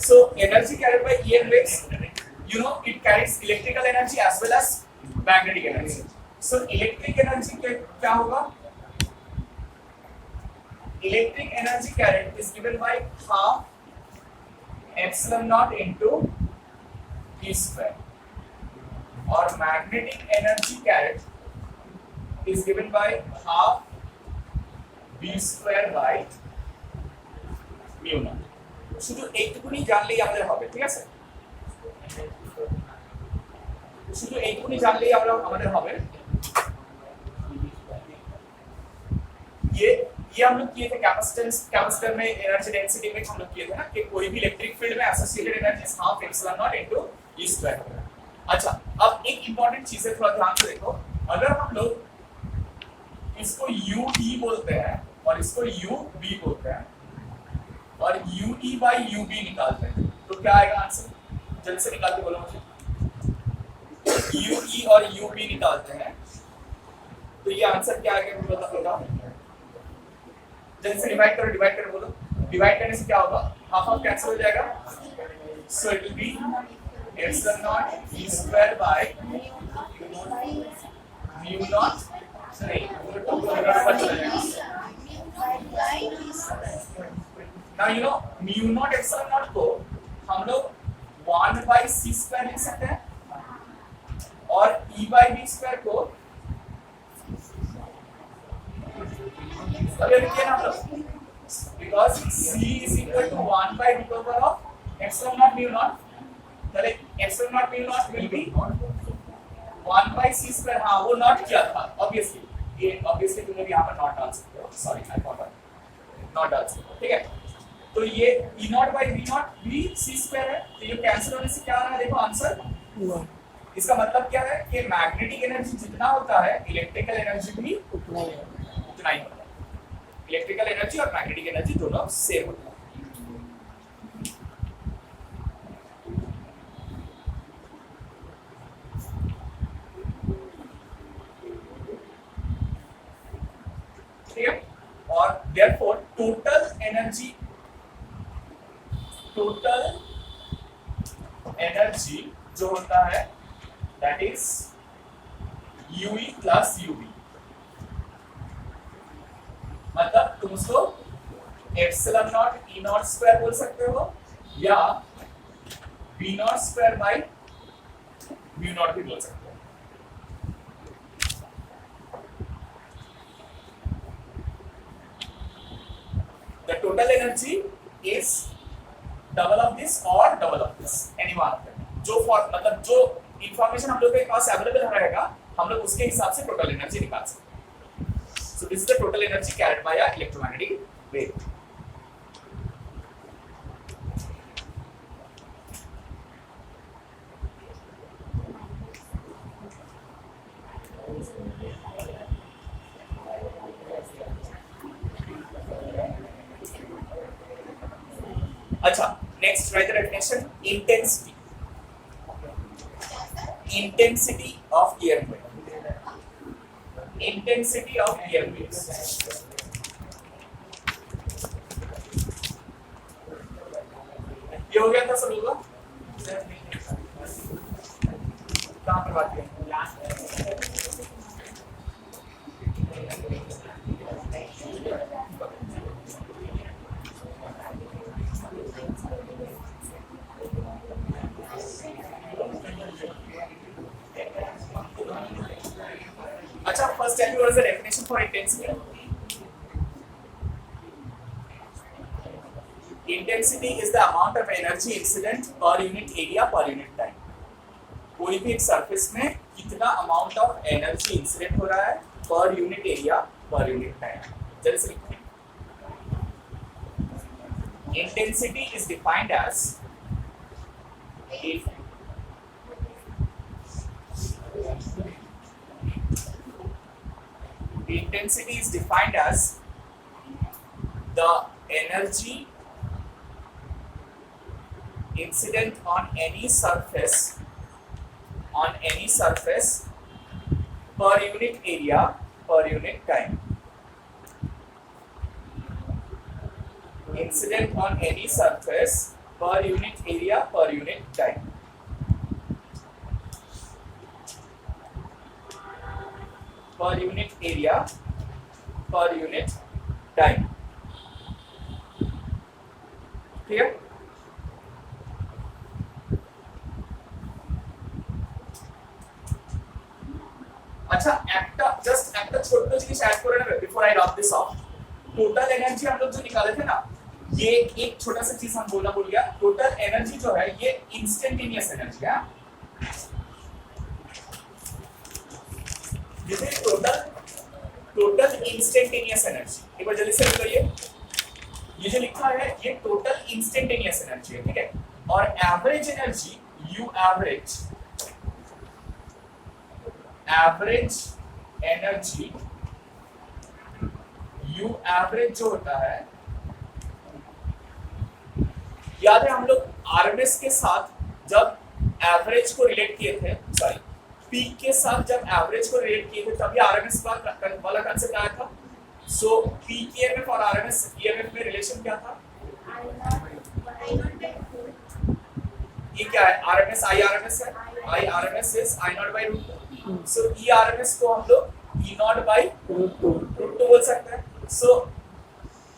So energy carried by EM waves, you know, it carries electrical energy as well as magnetic energy. So electric energy क्या होगा? Electric energy carried is given by half epsilon naught into E square, or magnetic energy carried is given by half B square by mu naught. শুধু এইটুকুনি জানলেই আমাদের হবে, ঠিক আছে? শুধু এইটুকুনি জানলেই আমাদের হবে। ये हम लोग किए थे कैपेसिटर में एनर्जी डेंसिटी में हम लोग किए थे ना कि कोई भी इलेक्ट्रिक फील्ड में associated energy is half epsilon not into E square. अच्छा, अब एक इंपॉर्टेंट चीज है, थोड़ा ध्यान से देखो। अगर हम लोग इसको यू ई बोलते हैं और इसको यू बी बोलते हैं और U E by U B निकालते हैं तो क्या आएगा आंसर? जल्दी से निकाल के बोलो मुझे। यू ई और यू बी निकालते हैं तो ये आंसर क्या आएगा बताओ। जल्दी से डिवाइड करो बोलो। डिवाइड करने से क्या होगा? हाफ हाफ कैंसिल हो जाएगा। So it will be epsilon naught E square by mu naught नहीं now you know mu naught epsilon naught को हम लोग 1 बाय सी स्क्वायर लिख सकते हैं और ई बाय बी स्क्वायर को because C is equal to 1 by root over of epsilon naught mu naught, then epsilon naught mu naught will be 1 by C square। हाँ वो नॉट किया था obviously, ये obviously तुम लोग यहाँ पर नॉट डाल सकते हो, sorry I forgot, नॉट डाल सकते हो, ठीक है? तो ये E naught by V naught भी C square है, तो ये कैंसिल होने से क्या आ रहा है? देखो आंसर। इसका मतलब क्या है कि मैग्नेटिक एनर्जी जितना होता है इलेक्ट्रिकल एनर्जी भी उतना ही होता है। इलेक्ट्रिकल एनर्जी और मैग्नेटिक एनर्जी दोनों सेम होता है। ठीक है? और therefore टोटल एनर्जी जो होता है that is UE plus UV। मतलब तुम उसको epsilon naught E naught square बोल सकते हो या B naught square by mu naught भी बोल सकते हो। The total energy is double of this और double of this, any one of them. जो मतलब जो इंफॉर्मेशन हम लोग के पास अवेलेबल रहेगा हम लोग उसके हिसाब से टोटल एनर्जी निकाल सकते हैं। So this is the total energy carried by a electromagnetic wave. अच्छा, next write the definition. Intensity of EM wave. Intensity of EM waves. ये हो गया था सब लोगों का? कहाँ पर बात करें? अच्छा, first tell me what is the definition for intensity? Intensity is the amount of energy incident per unit area per unit time. कोई भी एक सरफेस में कितना अमाउंट ऑफ एनर्जी इंसिडेंट हो रहा है per unit area per unit time. जल्दी से लिखो। Intensity is defined as intensity is defined as the energy incident on any surface per unit area per unit time. Incident on any surface per unit area per unit time. Per unit area per unit time. ठीक है। अच्छा just একটা ছোট্ট জিনিস add করে নেবে before I wrap this of. Total energy हम लोग जो निकाले थे ना, ये एक छोटा सा चीज हम बोलना भूल गया। टोटल एनर्जी जो है ये इंस्टेंटेनियस एनर्जी है। This is total instantaneous energy. एक बार जल्दी से लिख लो, ये जो लिखा है ये टोटल इंस्टेंटेनियस एनर्जी है, ठीक है। और average energy you average energy you average जो होता है, याद है हम लोग आरएमएस के साथ जब एवरेज को रिलेट किए थे, सॉरी पीक के साथ जब एवरेज को रिलेट किए थे तभी आरएमएस वाला कांसेप्ट आया था। सो पीक ईएमएफ और आरएमएस ईएमएफ में रिलेशन क्या था? ये क्या है? आरएमएस आई आरएमएस है, I RMS is I naught by root. So E RMS को हम लोग E naught by root two बोल सकते हैं। सो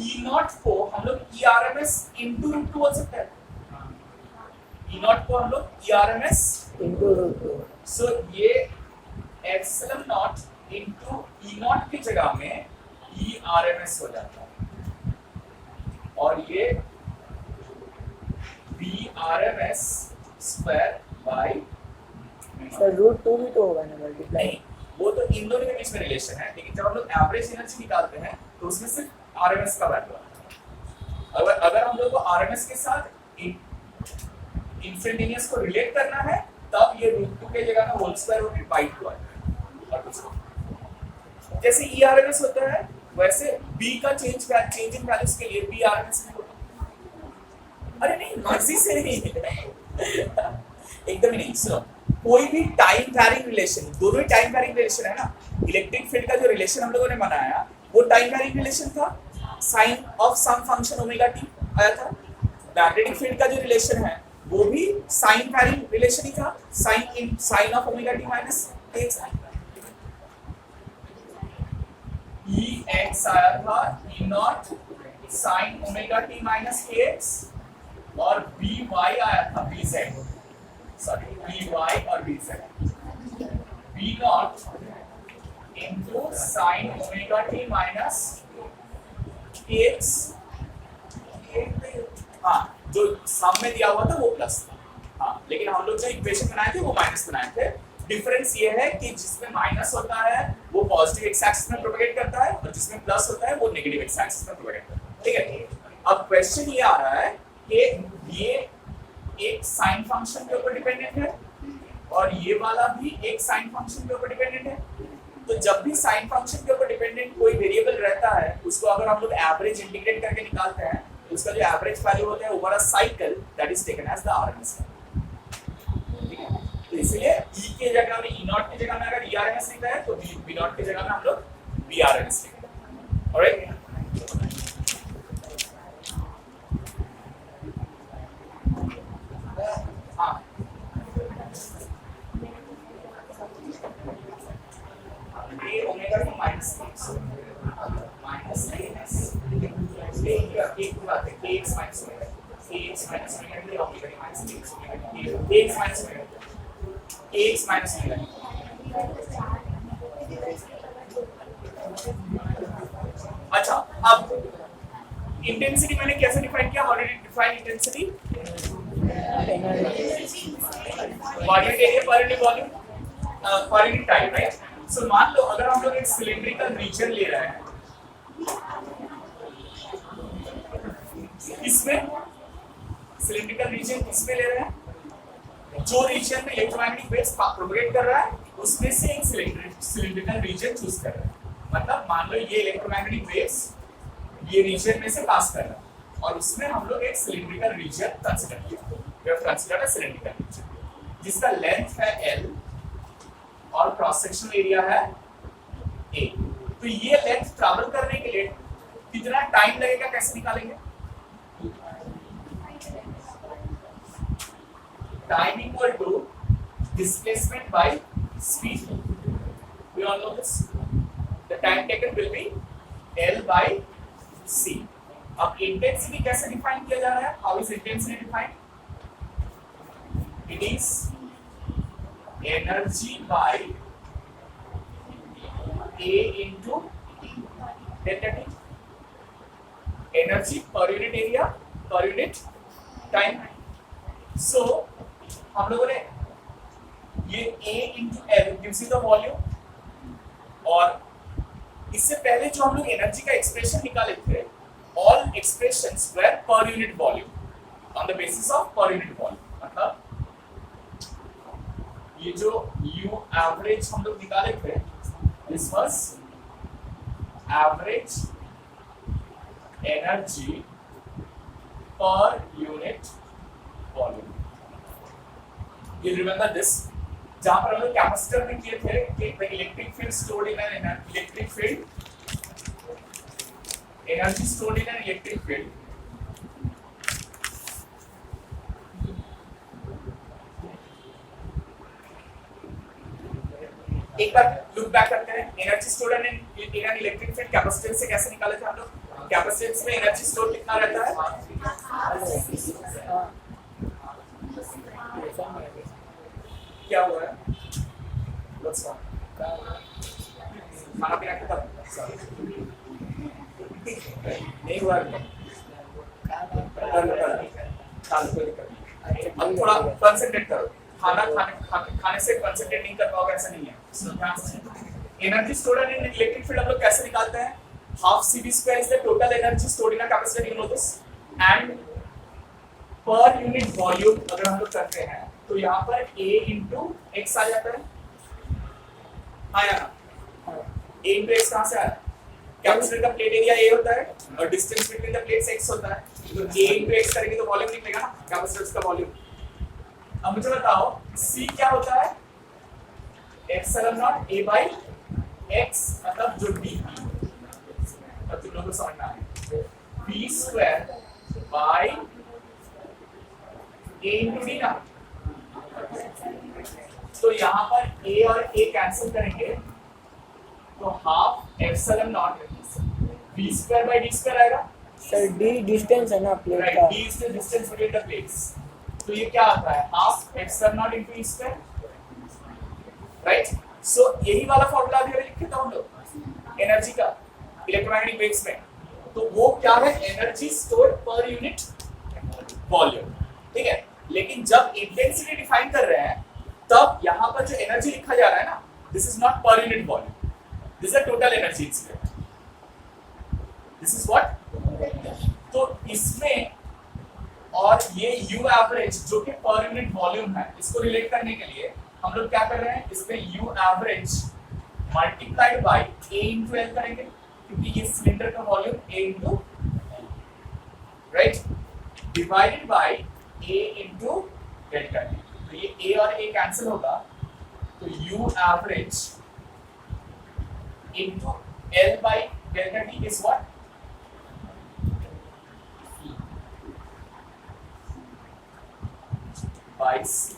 ई नॉट को हम लोग E RMS into root two बोल सकते हैं। ई नॉट को हम लोग E RMS into root two. So ये epsilon not into E not की जगह में ई आरएमएस हो जाता है, और ये B RMS square by square root two भी तो होगा ना मल्टीप्लाई। नहीं, वो तो इन दोनों के बीच में रिलेशन है, लेकिन जब हम लोग एवरेज एनर्जी निकालते हैं तो उसमें सिर्फ आरएमएस का वैल्यू आता है। अगर हम लोग को आरएमएस के साथ इंस्टेंटेनियस को रिलेट करना है तब ये रूट टू के जगह में होल स्क्वायर होकर बाई टू आता है। और कुछ जैसे ई आरएमएस होता है वैसे बी का चेंज इन वैल्यूज के लिए बी आरएमएस में होता है। अरे नहीं, मर्जी से नहीं एकदम ही नहीं। सुनो, कोई भी टाइम वैरिंग रिलेशन, दोनों ही टाइम वैरिंग रिलेशन है ना। इलेक्ट्रिक फील्ड का जो रिलेशन हम लोगों ने बनाया वो टाइम वैरिंग रिलेशन था, sine of some function omega t आया था। मैग्नेटिक फील्ड का जो रिलेशन है वो भी साइन वैरिंग रिलेशन ही था, sine of omega T minus X. E X आया था E naught sine omega T minus X, और बी वाई आया था B Z, sorry B Y और B Z. B naught into sine omega T minus X, हाँ जो सम में दिया हुआ था वो प्लस था, हाँ लेकिन हम लोग जो इक्वेशन बनाए थे वो माइनस बनाए थे। डिफरेंस ये है कि जिसमें माइनस होता है वो पॉजिटिव एक्स एक्सिस में प्रोपेगेट करता है, और जिसमें प्लस होता है वो नेगेटिव एक्स एक्सिस में प्रोपेगेट करता है, ठीक है। अब क्वेश्चन ये आ रहा है कि ये एक साइन फंक्शन के ऊपर डिपेंडेंट है और ये वाला भी एक साइन फंक्शन के ऊपर डिपेंडेंट है। तो जब भी साइन फंक्शन के ऊपर डिपेंडेंट कोई वेरिएबल रहता है उसको अगर हम लोग एवरेज इंटीग्रेट करके निकालते हैं तो उसका जो एवरेज वैल्यू होता है over a cycle that is taken as the RMS. ठीक है, तो इसलिए ई के जगह में ई नॉट की जगह में अगर ई आरएमएस लिखा है तो बी नॉट की जगह में हम लोग बी आरएमएस लिखेंगे। ऑलराइट, हाँ ये ओमेगा की माइनस एक बात है कि x माइनस ओमेगा ये ओमेगा की माइनस x माइनस ओमेगा। अच्छा, अब इंटेंसिटी मैंने कैसे डिफाइन किया? How did it define intensity? Body area per unit volume per unit time, right. So मान लो अगर हम लोग एक सिलिंड्रिकल रीजन ले रहे हैं, इसमें सिलिंड्रिकल रीजन इसमें ले रहे हैं, जो रीजन में इलेक्ट्रोमैग्नेटिक वेव्स प्रोपेगेट कर रहा है उसमें से एक सिलिंड्रिकल रीजन चूज कर रहा है। मतलब मान लो ये इलेक्ट्रोमैग्नेटिक वेव्स ये रीजन में से पास कर रहा है और उसमें हम लोग एक सिलिंड्रिकल रीजन कंसीडर किया। We have considered a cylindrical region जिसका लेंथ है L और क्रॉस सेक्शनल एरिया है A। तो ये लेंथ ट्रैवल करने के लिए कितना टाइम लगेगा कैसे निकालेंगे? time equal to displacement by speed. We all know this. The time taken will be L by C. अब intensity कैसे define किया जा रहा है? How is intensity defined? It is energy by A into delta T. Energy per unit area per unit time. So हम लोगों ने ये A into L gives you the volume, और इससे पहले जो हम लोग एनर्जी का एक्सप्रेशन निकाले थे, all expressions were per unit volume on the basis of per unit volume. मतलब ये जो U average हम लोग निकाले थे, this was average energy per unit volume. You remember this? जहां पर हम लोग कैपेसिटर में किए थे कि the electric field stored in an electric field, energy stored in an electric field एक बार लुक बैक करते हैं. Energy stored in an electric field capacitance से कैसे निकाले थे हम लोग? कैपेसिटेंस में एनर्जी स्टोर कितना रहता है? क्या हुआ है? खाना पीना खत्म नहीं हुआ? अब थोड़ा कंसंट्रेट करो. खाने से कंसंट्रेट नहीं कर पाओगे ऐसा नहीं है. Energy stored in electric field हम लोग कैसे निकालते हैं? Half CV square is the total energy stored in a capacitor, you know this. And पर यूनिट वॉल्यूम अगर हम लोग करते हैं तो यहाँ पर A into X आ जाता है. आया ना? A into X कहाँ से आया? कैपेसिटर का प्लेट एरिया A होता है और distance between the plates X होता है. तो A into X करेंगे तो वॉल्यूम निकलेगा ना, कैपेसिटर्स का वॉल्यूम. अब मुझे बताओ C क्या होता है? Epsilon not A by X, मतलब जो D, अब तुम लोगों को समझना है, B square by A into D ना. तो यहाँ पर A और A कैंसिल करेंगे तो half epsilon not B square by D square आएगा. सर D डिस्टेंस है ना प्लेट का. D is the distance between the plates. तो ये क्या आता है? Half epsilon naught into E square, right? So यही वाला फॉर्मूला भी अभी लिखे थे हम लोग एनर्जी का इलेक्ट्रोमैग्नेटिक वेव्स में. तो वो क्या है? एनर्जी स्टोर्ड पर यूनिट वॉल्यूम. ठीक है, लेकिन जब इंटेंसिटी डिफाइन कर रहे हैं तब यहाँ पर जो एनर्जी लिखा जा रहा है ना, दिस इज नॉट पर unit volume, this is total energy incident. This is what. तो इसमें और ये U एवरेज जो कि पर यूनिट वॉल्यूम है, इसको रिलेट करने के लिए हम लोग क्या कर रहे हैं? इसमें U average multiplied by A into L करेंगे, क्योंकि ये सिलेंडर का volume A into, right, divided by A into delta T. तो ये A और A कैंसिल होगा तो U average into L by delta T is what? By C.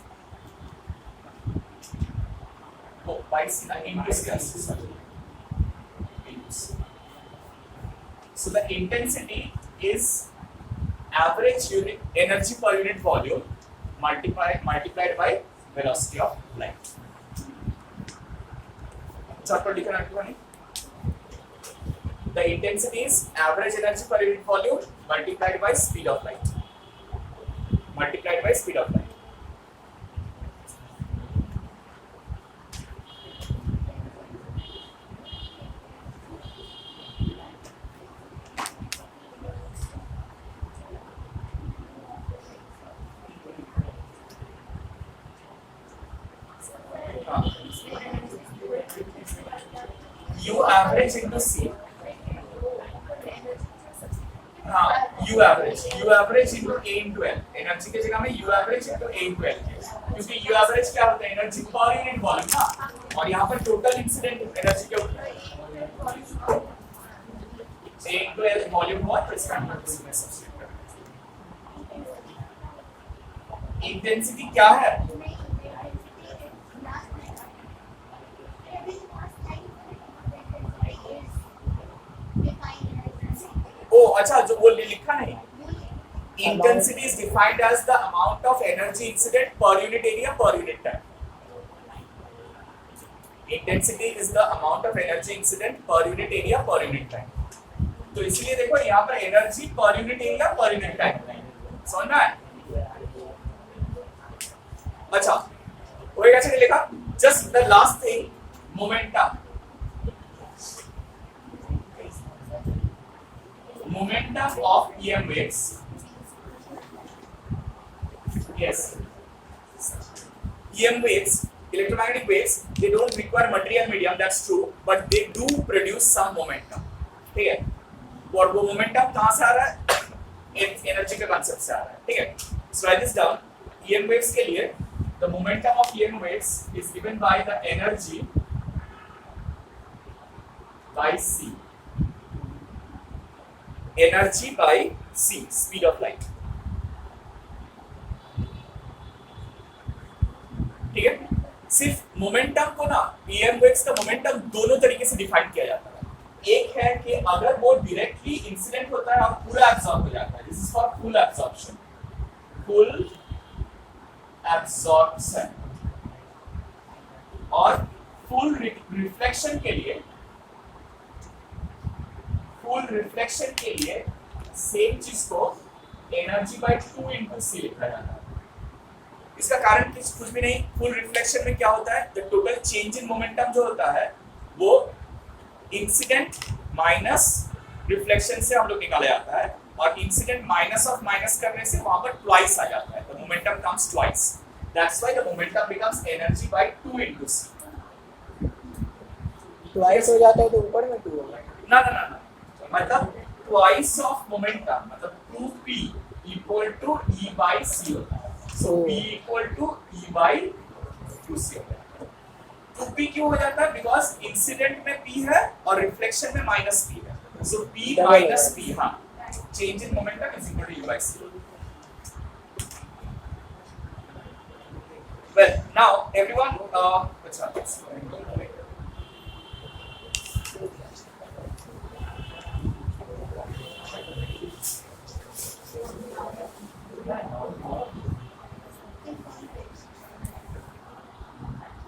Oh, by C, into C. So the intensity is average unit energy per unit volume multiplied by velocity of light. चौथा लिखना है. The intensity is average energy per unit volume multiplied by speed of light. Multiplied by speed of light. U average into C. हाँ, U average into A into L. Energy की जगह में U average into A into L, क्योंकि U average क्या होता है? Energy पर unit volume ना, और यहाँ पर टोटल इंसिडेंट एनर्जी क्या होता है? A into L वॉल्यूम हुआ तो इसका हम लोग इसमें सब्स्टिट्यूट करेंगे. इंटेंसिटी क्या है? ओ अच्छा, जो वो लिखा नहीं, intensity is defined as the amount of energy incident per unit area per unit time. Intensity is the amount of energy incident per unit area per unit time. तो इसलिए देखो यहाँ पर energy per unit area per unit time समझना है। अच्छा होएगा, चलिए लिखा just the last thing, momentum. Momentum of EM waves. Yes. EM waves, electromagnetic waves, they don't require material medium, that's true, but they do produce some momentum. ठीक है? और वो momentum कहाँ से आ रहा है? एनर्जी का concept से आ रहा है। ठीक है? So write this down. EM waves के लिए, the momentum of EM waves is given by the energy by C. Energy by c, speed of light. ठीक है? सिर्फ मोमेंटम को ना EM waves का मोमेंटम दोनों तरीके से डिफाइन किया जाता है। एक है कि अगर वो डायरेक्टली इंसिडेंट होता है और पूरा एब्सॉर्ब हो जाता है, this is for full absorption. Full absorption. और फुल रिफ्लेक्शन के लिए, फुल रिफ्लेक्शन के लिए सेम चीज को एनर्जी बाय 2 into c लिखा जाता है। इसका कारण कुछ भी नहीं, फुल रिफ्लेक्शन में क्या होता है, the total change in momentum जो होता है वो इंसिडेंट माइनस रिफ्लेक्शन से हम लोग निकाला जाता है, और इंसिडेंट माइनस ऑफ माइनस करने से वहां पर ट्वाइस आ जाता है, the momentum comes twice, that's why the momentum becomes energy by 2 into c। Twice हो जाता है तो ऊपर में 2 होगा ना ना ना, मतलब ट्वाइस ऑफ मोमेंटम, मतलब 2p equal to e by c होता है। So p equal to e by 2c होता है। 2p क्यों हो जाता है? बिकॉज इंसिडेंट में p है और रिफ्लेक्शन में माइनस p है। सो p माइनस p, हाँ, change in momentum is equal to e by c। Well, now everyone, अच्छा